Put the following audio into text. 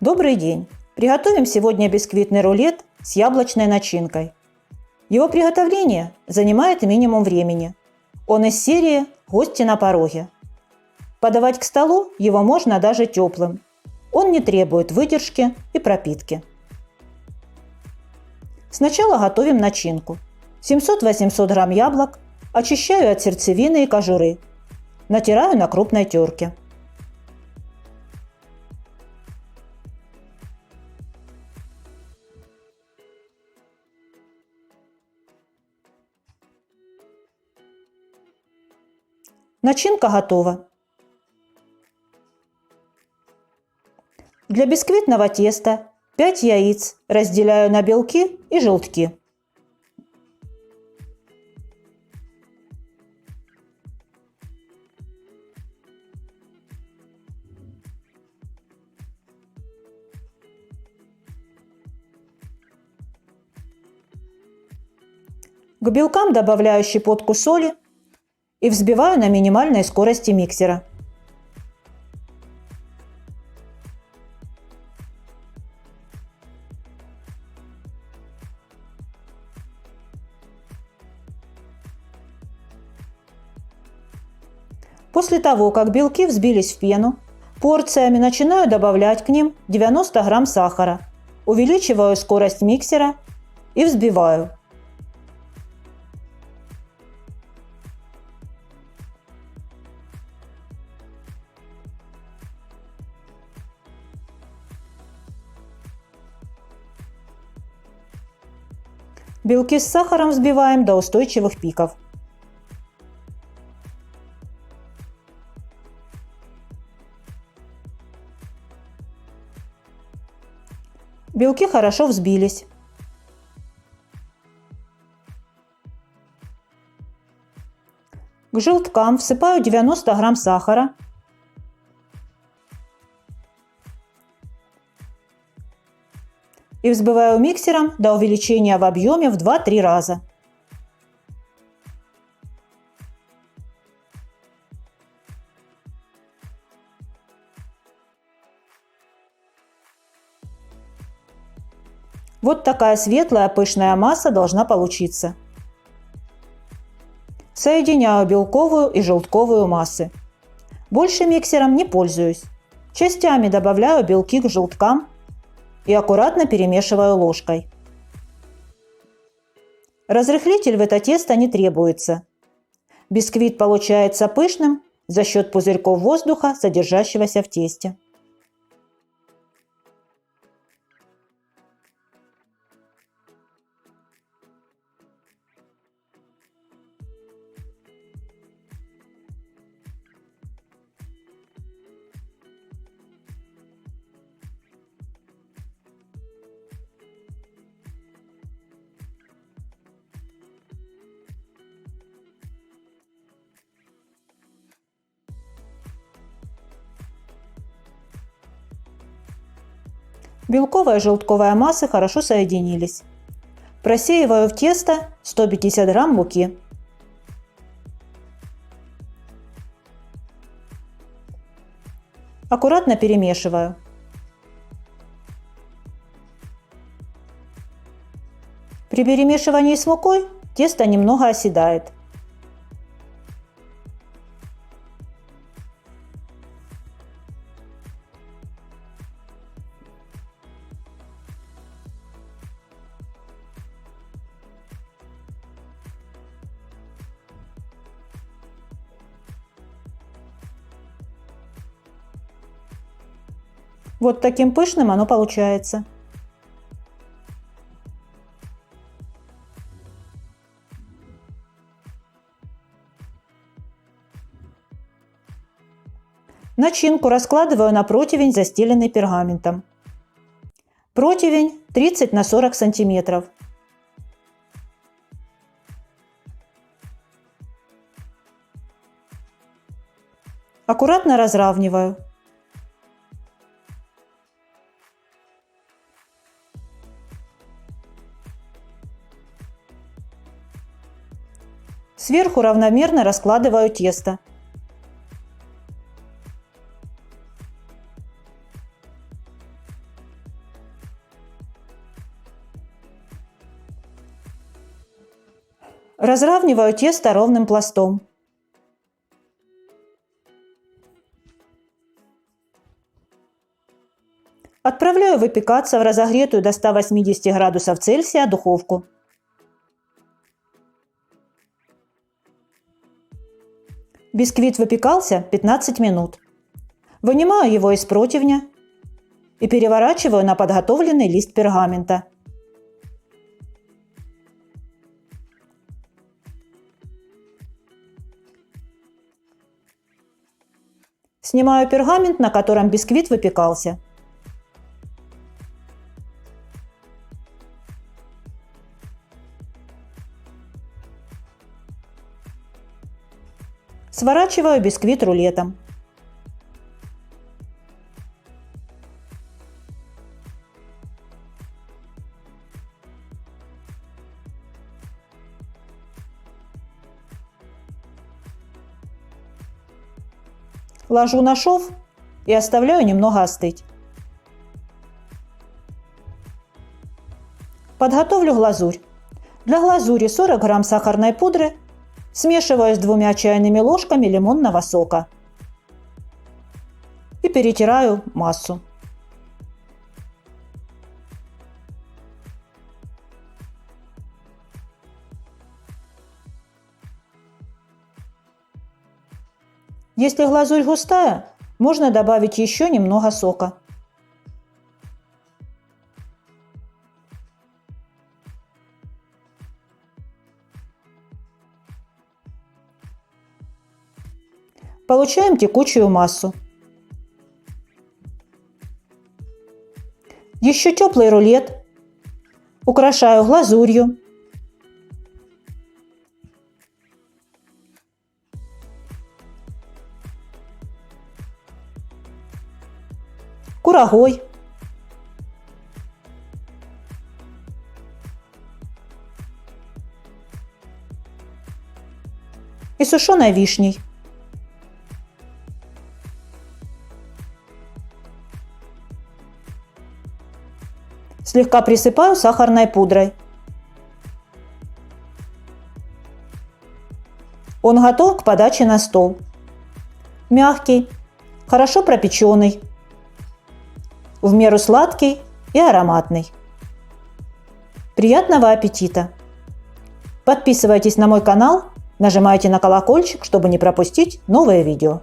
Добрый день! Приготовим сегодня бисквитный рулет с яблочной начинкой. Его приготовление занимает минимум времени. Он из серии «Гости на пороге». Подавать к столу его можно даже теплым. Он не требует выдержки и пропитки. Сначала готовим начинку. 700-800 грамм яблок очищаю от сердцевины и кожуры. Натираю на крупной терке. Начинка готова. Для бисквитного теста 5 яиц разделяю на белки и желтки. К белкам добавляю щепотку соли и взбиваю на минимальной скорости миксера. После того, как белки взбились в пену, порциями начинаю добавлять к ним 90 грамм сахара, увеличиваю скорость миксера и взбиваю. Белки с сахаром взбиваем до устойчивых пиков. Белки хорошо взбились. К желткам всыпаю 90 грамм сахара. И взбиваю миксером до увеличения в объеме в 2-3 раза. Вот такая светлая пышная масса должна получиться. Соединяю белковую и желтковую массы. Больше миксером не пользуюсь. Частями добавляю белки к желткам и аккуратно перемешиваю ложкой. Разрыхлитель в это тесто не требуется. Бисквит получается пышным за счет пузырьков воздуха, содержащегося в тесте. Белковая и желтковая массы хорошо соединились. Просеиваю в тесто 150 грамм муки. Аккуратно перемешиваю. При перемешивании с мукой тесто немного оседает. Вот таким пышным оно получается. Начинку раскладываю на противень, застеленный пергаментом. Противень 30 на 40 сантиметров. Аккуратно разравниваю. Сверху равномерно раскладываю тесто. Разравниваю тесто ровным пластом. Отправляю выпекаться в разогретую до 180 градусов Цельсия духовку. Бисквит выпекался 15 минут. Вынимаю его из противня и переворачиваю на подготовленный лист пергамента. Снимаю пергамент, на котором бисквит выпекался. Сворачиваю бисквит рулетом. Ложу на шов и оставляю немного остыть. Подготовлю глазурь. Для глазури 40 грамм сахарной пудры смешиваю с 2 чайными ложками лимонного сока и перетираю массу. Если глазурь густая, можно добавить еще немного сока. Получаем текучую массу. Еще теплый рулет украшаю глазурью. Курагой. И сушеной вишней. Слегка присыпаю сахарной пудрой. Он готов к подаче на стол. Мягкий, хорошо пропеченный, в меру сладкий и ароматный. Приятного аппетита! Подписывайтесь на мой канал, нажимайте на колокольчик, чтобы не пропустить новые видео.